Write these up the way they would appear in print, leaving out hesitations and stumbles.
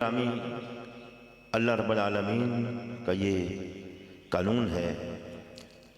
आमीन। अल्लाह रब्बुल आलमीन का ये कानून है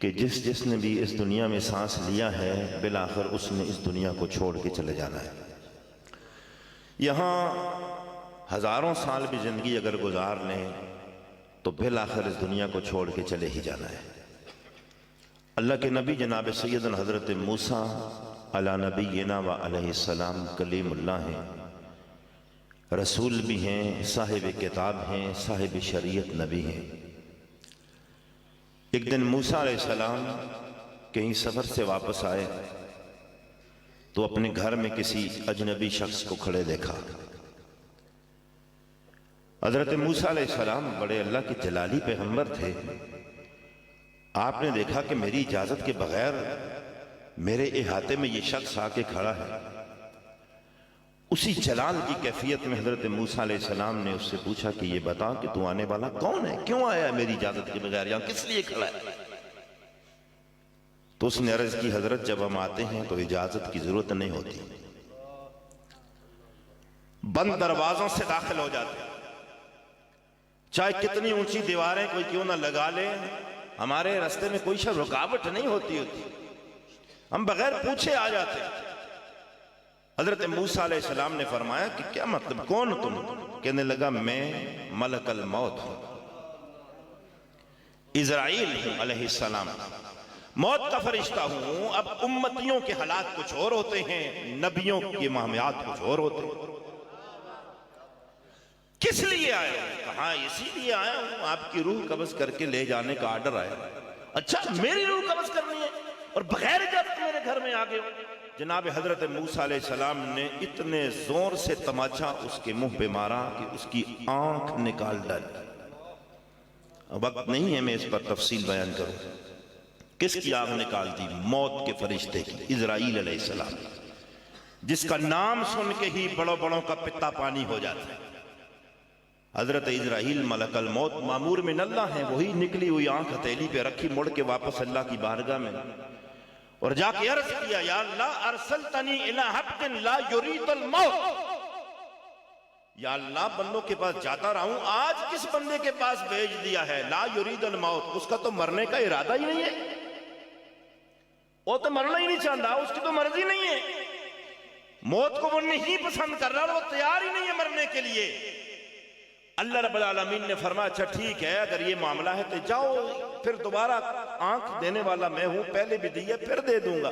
कि जिसने भी इस दुनिया में सांस लिया है बिलाखिर उसने इस दुनिया को छोड़ के चले जाना है। यहाँ हज़ारों साल भी ज़िंदगी अगर गुजार लें तो बिलाखिर इस दुनिया को छोड़ के चले ही जाना है। अल्लाह के नबी जनाब सैयदना हज़रत मूसा अला नबीना व अलैहिस्सलाम कलीमुल्लाह हैं, रसूल भी हैं, साहिब किताब हैं, साहिब शरीयत नबी हैं। एक दिन मूसा अलैहिस्सलाम कहीं सफ़र से वापस आए तो अपने घर में किसी अजनबी शख्स को खड़े देखा। हज़रत मूसा अलैहिस्सलाम बड़े अल्लाह के जलाली पैगंबर थे। आपने देखा कि मेरी इजाज़त के बगैर मेरे इहाते में ये शख्स आके खड़ा है। उसी जलाल की कैफियत में हज़रत मूसा अलैहिस्सलाम ने उससे पूछा कि ये बता कि तू आने वाला कौन है, क्यों आया है मेरी इजाज़त के बगैर, यहाँ किस लिए खड़ा है। तो उसने अर्ज़ की, हज़रत जब हम आते हैं तो इजाज़त की ज़रूरत नहीं होती, बंद दरवाज़ों से दाखिल हो जाते हैं, चाहे कितनी ऊंची दीवारें कोई क्यों ना लगा ले, हमारे रास्ते में कोई रुकावट नहीं होती, हम बगैर पूछे आ जाते हैं। हज़रत मूसा अलैहिस्सलाम ने फरमाया कि क्या मतलब, कौन तुम? कहने लगा, मैं मलकल मौत हूं, इज़राइल हूं अलैहिस्सलाम, मौत का फरिश्ता हूं। अब उम्मतियों के हालात कुछ और होते हैं, नबियों के मामलात कुछ और होते हैं। किस लिए आया? कहा इसीलिए आया हूं, आपकी रूह कब्ज़ करके ले जाने का आर्डर आया। अच्छा, मेरी रूह कब्ज़ करनी है और बगैर इजाज़त मेरे घर में आ गए हो? जनाब हज़रत मूसा अलैहिस्सलाम ने इतने जोर से तमाचा उसके मुंह पे मारा कि उसकी आंख निकाल डाली। अब वक्त नहीं है मैं इस पर तफसील बयान करूं। किसकी आंख निकाल दी? मौत के फरिश्ते की, इज़राइल अलैहिस्सलाम, जिसका नाम सुन के ही बड़ों बड़ों का पित्ता पानी हो जाता है। हज़रत इज़राइल मलकल मौत मामूर में अल्लाह है, वही निकली हुई आंख हथेली पे रखी, मुड़ के वापस अल्लाह की बारगाह में और जाके अर्ज किया, या अल्लाह अरसलतनी इला हब्दिन ला युरीदुल मौत, या अल्लाह बंदों के पास जाता रहा हूं, आज किस बंदे के पास भेज दिया है ला युरीदुल मौत, उसका तो मरने का इरादा ही नहीं है, वो तो मरना ही नहीं चाहता, उसकी तो मर्जी नहीं है, मौत को वो नहीं पसंद कर रहा, वो तैयार ही नहीं है मरने के लिए। अल्लाह रब्बुल आलमीन ने फरमाया, अच्छा ठीक है, अगर ये मामला है तो जाओ, फिर दोबारा आंख देने वाला मैं हूं, पहले भी दी है फिर दे दूंगा।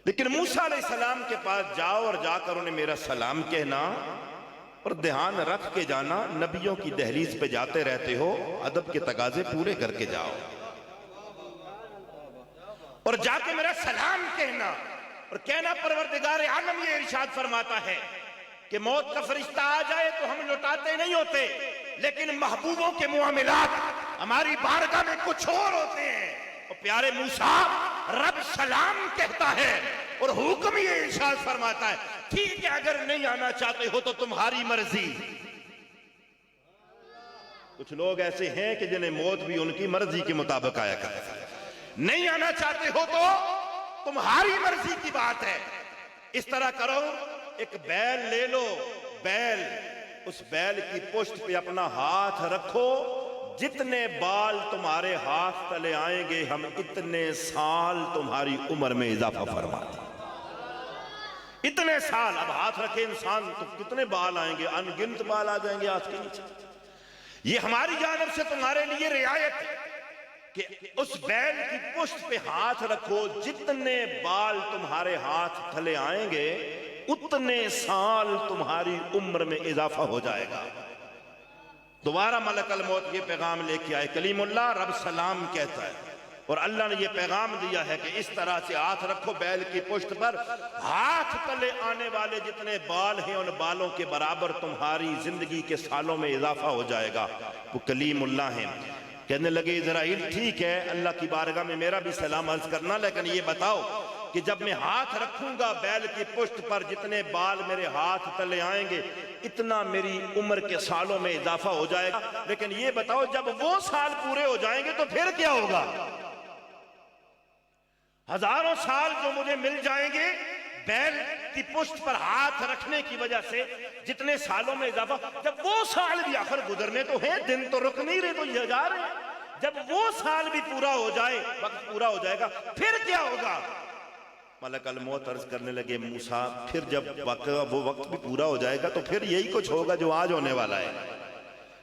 लेकिन मूसा अलैहिस्सलाम के पास जाओ और जाकर उन्हें मेरा सलाम कहना और ध्यान रख के जाना, नबियों की दहलीज पे जाते रहते हो, अदब के तकाजे पूरे करके जाओ और जाके मेरा सलाम कहना और कहना, परवरदिगार आलम ये इरशाद फरमाता है कि मौत का फरिश्ता आ जाए तो हम लौटाते नहीं होते, लेकिन महबूबों के मुआमिलात हमारी बारगाह में कुछ और होते हैं। और प्यारे मूसा, रब सलाम कहता है और हुक्म ये इरशाद फरमाता है, ठीक है अगर नहीं आना चाहते हो तो तुम्हारी मर्जी। कुछ लोग ऐसे हैं कि जिन्हें मौत भी उनकी मर्जी के मुताबिक आया करता है, नहीं आना चाहते हो तो तुम्हारी मर्जी की बात है। इस तरह करो, एक बैल ले लो, बैल, उस बैल की पुष्ट पे अपना हाथ रखो, जितने बाल तुम्हारे हाथ तले आएंगे हम इतने साल तुम्हारी उम्र में इजाफा फरमाते। इतने साल, अब हाथ रखे इंसान तो कितने बाल आएंगे, अनगिनत बाल आ जाएंगे हाथ के नीचे। ये हमारी जानिब से तुम्हारे लिए रियायत है कि उस बैल की पुष्ट पे हाथ रखो, जितने बाल तुम्हारे हाथ तले आएंगे उतने साल तुम्हारी उम्र में इजाफा हो जाएगा। दोबारा मलकल मौत ये पैगाम लेके आए, कलीमुल्लाह, रब सलाम कहता है और अल्लाह ने ये पैगाम दिया है कि इस तरह से हाथ रखो बैल की पुष्ट पर, हाथ तले आने वाले जितने बाल हैं उन बालों के बराबर तुम्हारी जिंदगी के सालों में इजाफा हो जाएगा। वो कलीमुल्लाह है। कहने लगे, इज़राइल ठीक है, अल्लाह की बारगाह में मेरा भी सलाम अर्ज करना, लेकिन ये बताओ कि जब मैं हाथ रखूंगा बैल की पुष्ट पर, जितने बाल मेरे हाथ तले आएंगे इतना मेरी उम्र के सालों में इजाफा हो जाएगा, लेकिन ये बताओ जब वो साल पूरे हो जाएंगे तो फिर क्या होगा? हजारों साल जो मुझे मिल जाएंगे बैल की पुष्ट पर हाथ रखने की वजह से जितने सालों में इजाफा, जब वो साल भी आखिर गुजरने तो हैं, दिन तो रुक नहीं रहे, तो ये जा रहे हैं, जब वो साल भी पूरा हो जाए, वक्त पूरा हो जाएगा, फिर क्या होगा? मलकल मौत अर्ज करने लगे, मूसा फिर जब वो वक्त भी पूरा हो जाएगा तो फिर यही कुछ होगा जो आज होने वाला है।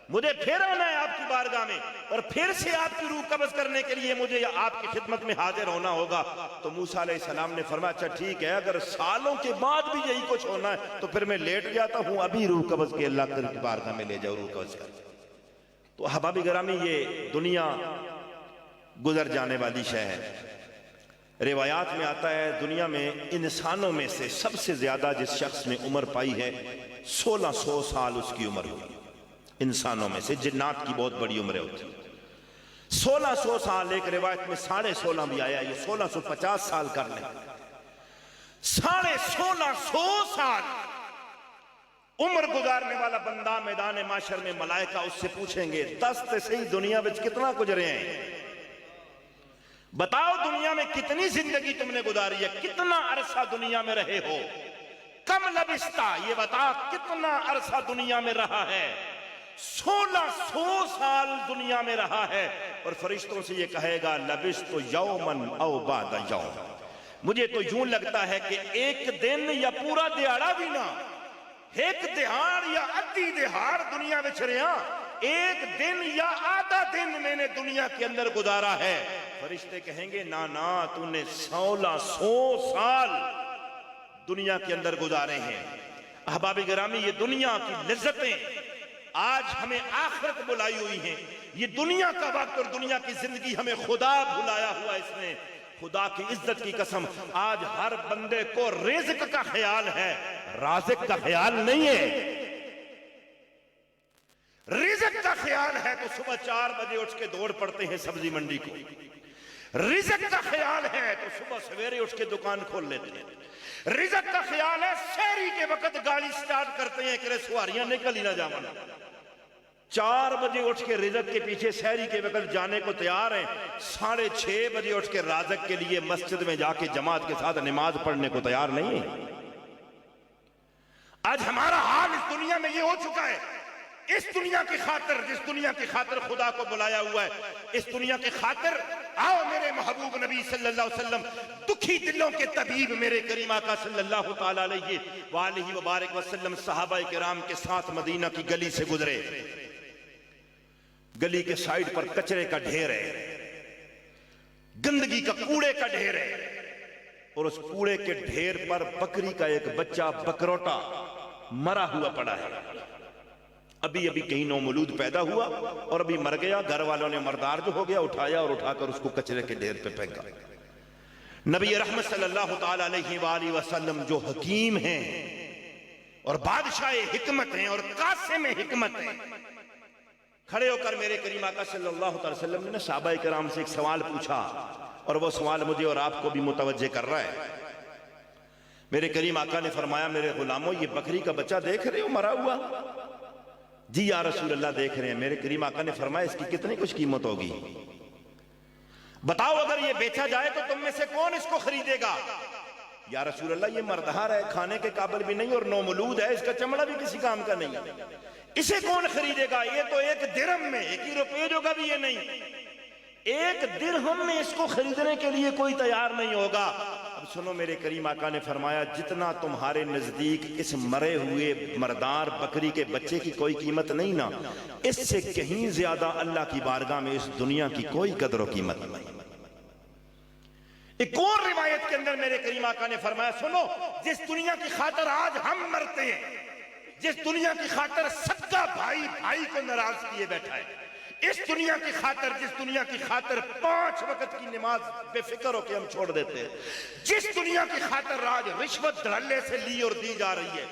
मुझे फिर आना है आपकी बारगाह में और फिर से आपकी रूह कब्ज करने के लिए मुझे आपकी खिदमत में हाजिर होना होगा। तो मूसा अलैहिस्सलाम ने फरमाया, अच्छा ठीक है, अगर सालों के बाद भी यही कुछ होना है तो फिर मैं लेट जाता हूं, अभी रूह कब्ज के अल्लाह की बारगाह में ले जाओ, रूह कब्ज कर। तो अहबाब गिरामी, ये दुनिया गुजर जाने वाली शय है। रिवायात में आता है दुनिया में इंसानों में से सबसे ज्यादा जिस शख्स ने उम्र पाई है 1600 साल उसकी उम्र हुई। इंसानों में से जिन्नात की बहुत बड़ी उम्र होती है 1600 साल। एक रिवायत में 16.5 भी आया, ये 1650 साल कर ले। 1650 साल उम्र गुजारने वाला बंदा मैदान माशर में मलाइका उससे पूछेंगे, दस्त सही दुनिया में कितना गुजरे हैं, बताओ दुनिया में कितनी जिंदगी तुमने गुजारी है, कितना अरसा दुनिया में रहे हो, कम लबिस्ता, ये बता कितना अरसा दुनिया में रहा है। 1600 साल दुनिया में रहा है और फरिश्तों से ये कहेगा, लबिस तो यौमन औ बाद यौम, मुझे तो यूं लगता है कि एक दिन या पूरा दिहाड़ा भी ना, एक दिहाड़ या अद्धी दिहाड़ दुनिया में चरिया, एक दिन या आधा दिन मैंने दुनिया के अंदर गुजारा है। फरिश्ते कहेंगे, ना ना, तूने 1600 साल दुनिया के अंदर गुजारे हैं। अहबाब गिरामी, ये दुनिया की लज्जतें आज हमें आखिरत बुलाई हुई हैं। ये दुनिया का वक्त और दुनिया की जिंदगी हमें खुदा भुलाया हुआ। इसमें खुदा की इज्जत की कसम, आज हर बंदे को रिज़्क का ख्याल है, राज़िक का ख्याल नहीं है। रिज़्क का ख्याल है तो सुबह 4 बजे उठ के दौड़ पड़ते हैं सब्जी मंडी को। रिज़्क का ख्याल है तो सुबह सवेरे उठ के दुकान खोल लेते हैं। रिज़्क का ख्याल है शहरी के वक्त गाड़ी स्टार्ट करते हैं कि सवारियां निकल ही ना जावन। 4 बजे उठ के रिज़्क के पीछे शहरी के वक्त जाने को तैयार हैं, 6:30 बजे उठ के राज़िक के लिए मस्जिद में जाके जमात के साथ नमाज पढ़ने को तैयार नहीं है। आज हमारा हाल इस दुनिया में ये हो चुका है। इस दुनिया की खातिर, जिस दुनिया की खातिर खुदा को बुलाया हुआ है, इस दुनिया की खातिर आओ मेरे महबूब नबी सल्लल्लाहु अलैहि वसल्लम, दुखी दिलों के तबीब मेरे करीम आका सल्लल्लाहु ताला अलैहि व बारिक वसल्लम सहाबा किराम के साथ मदीना की गली से गुजरे। गली के साइड पर कचरे का ढेर है, गंदगी का कूड़े का ढेर है और उस कूड़े के ढेर पर बकरी का एक बच्चा बकरोटा मरा हुआ पड़ा है। अभी अभी कहीं नौमौलूद पैदा हुआ और अभी मर गया। घर वालों ने मर्दार जो हो गया उठाया और उठाकर उसको कचरे के ढेर पे फेंका। नबी रहमत सल्लल्लाहु ताला अलैहि वसल्लम जो हकीम हैं और बादशाह हिकमत हैं और कासिम हिकमत हैं, खड़े होकर मेरे करीम आका सल्लल्लाहु अलैहि वसल्लम ने सहाबा किराम से एक सवाल पूछा और वो सवाल मुझे और आपको भी मुतवज्जे कर रहा है। मेरे करीम आका ने फरमाया, मेरे गुलामों, ये बकरी का बच्चा देख रहे हो मरा हुआ? जी या रसूल अल्लाह देख रहे हैं। मेरे करीम आका ने फरमाया, इसकी कितनी कुछ कीमत होगी? बताओ, अगर ये बेचा जाए तो तुम में से कौन इसको खरीदेगा? या रसूल अल्लाह, ये मर्दहार है, खाने के काबिल भी नहीं और नौमौलूद है, इसका चमड़ा भी किसी काम का नहीं है, इसे कौन खरीदेगा? ये तो 1 दिरहम में, 1 रुपये जो का भी ये नहीं, 1 दिरहम में इसको खरीदने के लिए कोई तैयार नहीं होगा। अब सुनो, मेरे करीम आका ने फरमाया, जितना तुम्हारे नजदीक इस मरे हुए मर्दार बकरी के बच्चे की कोई कीमत नहीं ना, इससे कहीं ज्यादा अल्लाह की बारगाह में इस दुनिया की कोई कदर और कीमत नहीं। एक और रिवायत के अंदर मेरे करीम आका ने फरमाया, सुनो, जिस दुनिया की खातिर आज हम मरते हैं, जिस दुनिया की खातिर सगा भाई भाई को नाराज किए बैठा है, इस दुनिया की खातिर, जिस दुनिया की खातिर 5 वक्त की नमाज बेफिक्र होकर हम छोड़ देते हैं, जिस दुनिया की खातिर आज रिश्वत धड़ल्ले से ली और दी जा रही है,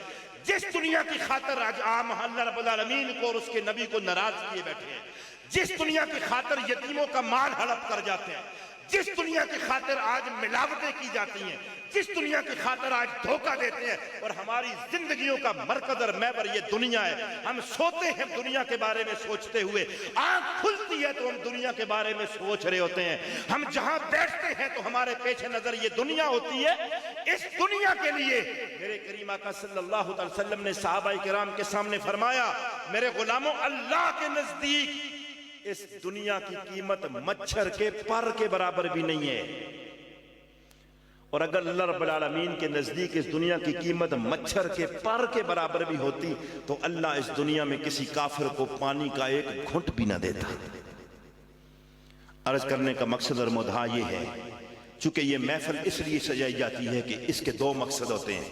जिस दुनिया की खातिर आज आम अल्लाह रब्बुल आलमीन को और उसके नबी को नाराज किए बैठे हैं, जिस दुनिया की खातिर यतीमों का माल हड़प कर जाते हैं, जिस दुनिया की खातिर आज मिलावटें की जाती हैं, जिस दुनिया की खातिर आज धोखा देते हैं, और हमारी जिंदगियों का मरकज और महवर ये दुनिया है। हम सोते हैं दुनिया के बारे में सोचते हुए, आंख खुलती है तो हम दुनिया के बारे में सोच रहे होते हैं। हम जहां बैठते हैं तो हमारे पीछे नजर ये दुनिया होती है। इस दुनिया के लिए मेरे करीम आका सल्लल्लाहु अलैहि वसल्लम ने सहाबाए किराम के सामने फरमाया, मेरे गुलामों, अल्लाह के नजदीक इस दुनिया की कीमत मच्छर के पर के बराबर भी नहीं है। और अगर अल्लाह रब्बुल आलमीन के नजदीक इस दुनिया की कीमत मच्छर के पर के बराबर भी होती तो अल्लाह इस दुनिया में किसी काफिर को पानी का एक घुंट भी ना देता। अर्ज करने का मकसद और मुद्दा ये है, चूंकि ये महफिल इसलिए सजाई जाती है कि इसके दो मकसद होते हैं।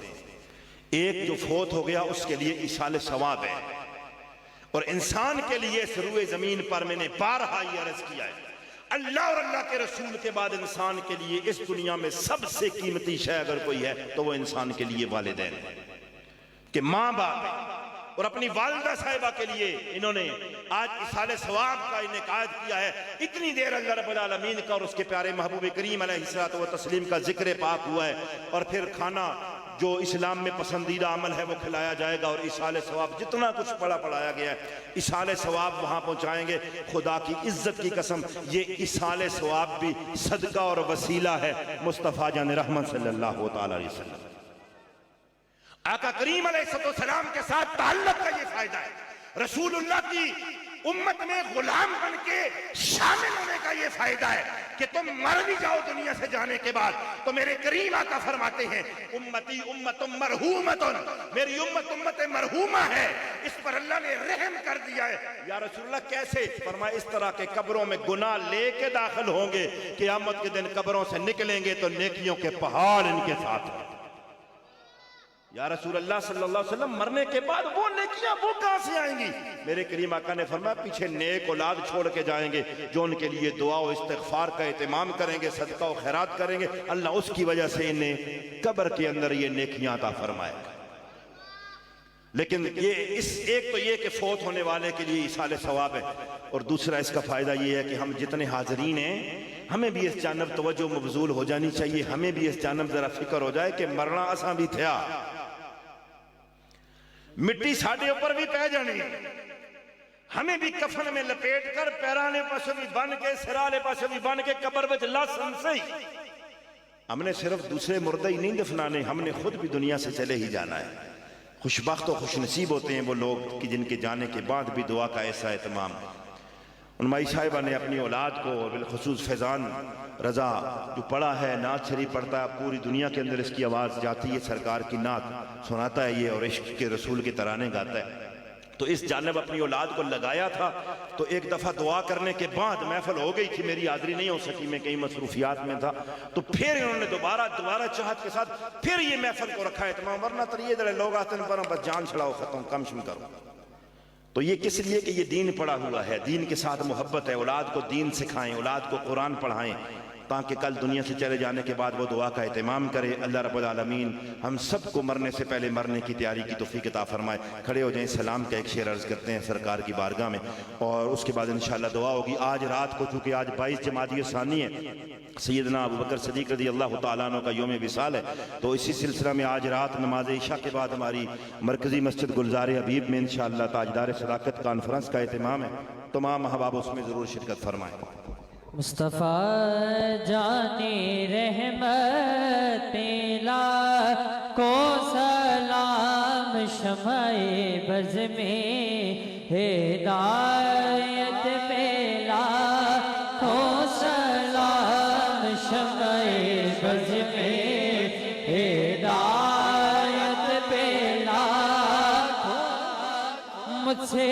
एक, जो फोत हो गया उसके लिए इशाले सवाब है, और इंसान के लिए इस रुए जमीन पर मैंने बारहा ये अर्ज किया है, अल्लाह और अल्लाह के रसूल के बाद इंसान के लिए इस दुनिया में सबसे कीमती शय अगर कोई है तो वो इंसान के लिए वालिदैन है। कि माँ बाप और अपनी वालिदा साहिबा के लिए इन्होंने आज इसाले सवाब का इनेकाद किया है। इतनी देर अल्लाह रब्बुल आलमीन का और उसके प्यारे महबूब करीम अलैहिस्सलातु व तस्लीम का जिक्र पाक हुआ है, और फिर खाना जो इस्लाम में पसंदीदा अमल है वो खिलाया जाएगा, और इसाले सवाब जितना कुछ पढ़ाया गया है इसाले सवाब वहां पहुंचाएंगे। खुदा की इज्जत की कसम, ये इसाले सवाब भी सदका और वसीला है मुस्तफ़ा जान रहमत सल्लल्लाहु तआला अलैहि वसल्लम। आका करीम अलैहिस्सलाम के साथ ताल्लुक का ये फायदा है, रसूलुल्लाह की उम्मत में गुलाम बन के शामिल होने का ये फायदा है कि तुम मर भी जाओ दुनिया से जाने के बाद तो मेरे करीम आका फरमाते हैं, उम्मती उम्मतुम मरहूमतुन, मेरी उम्मत उम्मत मरहूमा है, इस पर अल्लाह ने रहम कर दिया है। या रसूलुल्लाह कैसे? फरमाया, इस तरह के कब्रों में गुनाह लेके दाखिल होंगे, क़यामत के दिन कब्रों से निकलेंगे तो नेकियों के पहाड़ इनके साथ हैं। या रसूल अल्लाह सल्लल्लाहु अलैहि वसल्लम, मरने के बाद वो नेकियां वो कहां से आएंगी? मेरे करीम आका ने फरमाया, पीछे नेक औलाद छोड़ के जाएंगे जो उनके लिए दुआ और इस्तिग़फ़ार का एहतमाम करेंगे, सदका और खैरात करेंगे। अल्लाह उसकी वजह से इन्हें कब्र के अंदर ये नेकियां अता फरमाएगा। लेकिन ये इस एक तो ये कि फौत होने वाले के लिए इसाले सवाब है, और दूसरा इसका फायदा ये है कि हम जितने हाज़रीन हैं हमें भी इस जानब तवज्जो मबज़ूल हो जानी चाहिए, हमें भी इस जानब जरा फिक्र हो जाए कि मरना असां भी था, मिट्टी साढ़े ऊपर भी पै जानी, हमें भी कफन में लपेट कर पैराने पास भी बन के सिराले पास भी बन के कब्र में लासन से हमने सिर्फ दूसरे मुर्दे ही नहीं दफनाने, हमने खुद भी दुनिया से चले ही जाना है। खुशबख्त और खुशनसीब होते हैं वो लोग कि जिनके जाने के बाद भी दुआ का ऐसा एहतमाम। उनमाई साहिबा ने अपनी औलाद को, बिलखुसूस फैज़ान रज़ा जो पढ़ा है, नात शरीफ पढ़ता है, पूरी दुनिया के अंदर इसकी आवाज़ जाती है, सरकार की नात सुनाता है ये, और इश्क के रसूल के तराने गाता है। तो इस जानब अपनी औलाद को लगाया था। तो एक दफ़ा दुआ करने के बाद महफिल हो गई थी, मेरी हाज़री नहीं हो सकी, मैं कई मसरूफियात में था, तो फिर इन्होंने दोबारा चाहत के साथ फिर ये महफिल को रखा है तमाम, वरना तो ये जरा लोग आते हैं बस जान छड़ाओ, ख़त्म, कम शुम करो। तो ये किस लिए कि ये दीन पढ़ा हुआ है, दीन के साथ मोहब्बत है, औलाद को दीन सिखाएं, औलाद को कुरान पढ़ाएं, ताकि कल दुनिया से चले जाने के बाद वो दुआ का एहतमाम करे। अल्लाह रब्बुल आलमीन हम सबको मरने से पहले मरने की तैयारी की तौफीक अता फरमाए। खड़े हो जाएं, सलाम का एक शेर अर्ज़ करते हैं सरकार की बारगाह में, और उसके बाद इंशाअल्लाह दुआ होगी। आज रात को, चूँकि आज 22 जमादी सानी है, सैयदना अबू बकर सदीक़ रज़ी अल्लाह तआला अन्हु का यौम विसाल है, तो इसी सिलसिला में आज रात नमाज इशा के बाद हमारी मरकज़ी मस्जिद गुलज़ार हबीब में इंशाअल्लाह ताजदार सदाकत कॉन्फ्रेंस का एहतमाम है। तमाम अहबाब उसमें ज़रूर शिरकत फरमाएँ। मुस्तफ़ा जाने रहमत ला को सलाम, शमाए बज़ में हिदायत पेला को सलाम, शमाए बज़ में हिदायत पेला मुझसे